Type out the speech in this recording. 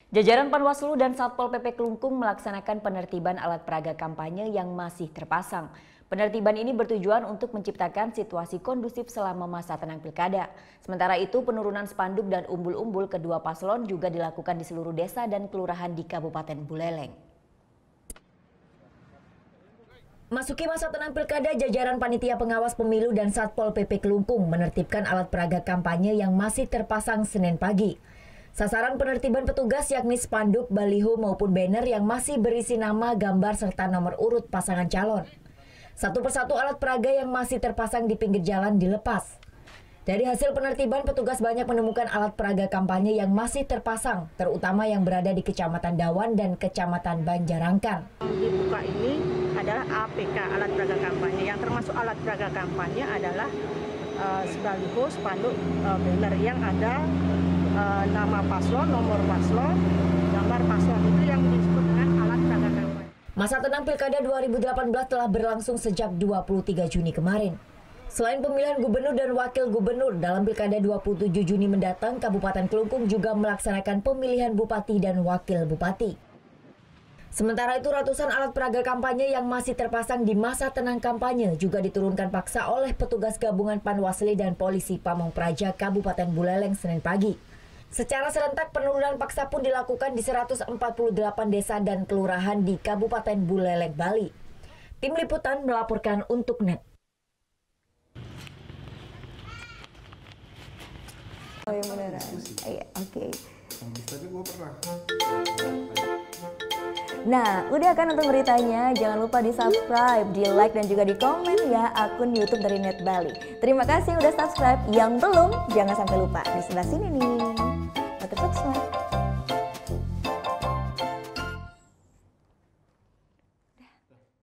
Jajaran Panwaslu dan Satpol PP Kelungkung melaksanakan penertiban alat peraga kampanye yang masih terpasang. Penertiban ini bertujuan untuk menciptakan situasi kondusif selama masa tenang pilkada. Sementara itu, penurunan spanduk dan umbul-umbul kedua paslon juga dilakukan di seluruh desa dan kelurahan di Kabupaten Buleleng. Masuki masa tenang pilkada, jajaran panitia pengawas pemilu dan Satpol PP Kelungkung menertibkan alat peraga kampanye yang masih terpasang Senin pagi. Sasaran penertiban petugas yakni spanduk, baliho maupun banner yang masih berisi nama, gambar, serta nomor urut pasangan calon. Satu persatu alat peraga yang masih terpasang di pinggir jalan dilepas. Dari hasil penertiban, petugas banyak menemukan alat peraga kampanye yang masih terpasang, terutama yang berada di Kecamatan Dawan dan Kecamatan Banjarangkan. Dibuka ini adalah APK, alat peraga kampanye. Yang termasuk alat peraga kampanye adalah baliho, spanduk, banner yang ada nama paslon, nomor paslon, gambar paslon, itu yang disebut dengan alat peraga kampanye. Masa tenang Pilkada 2018 telah berlangsung sejak 23 Juni kemarin. Selain pemilihan gubernur dan wakil gubernur, dalam Pilkada 27 Juni mendatang, Kabupaten Kelungkung juga melaksanakan pemilihan bupati dan wakil bupati. Sementara itu, ratusan alat peraga kampanye yang masih terpasang di masa tenang kampanye juga diturunkan paksa oleh petugas gabungan Panwasli dan Polisi Pamong Praja Kabupaten Buleleng Senin pagi. Secara serentak, penurunan paksa pun dilakukan di 148 desa dan kelurahan di Kabupaten Buleleng, Bali. Tim Liputan melaporkan untuk NET. Oh ya beneran? Iya, oke. Tapi gue pernah. Nah, udah kan nonton beritanya? Jangan lupa di subscribe, di like, dan juga di komen ya akun YouTube dari Net Bali. Terima kasih udah subscribe. Yang belum, jangan sampai lupa. Di sebelah sini nih.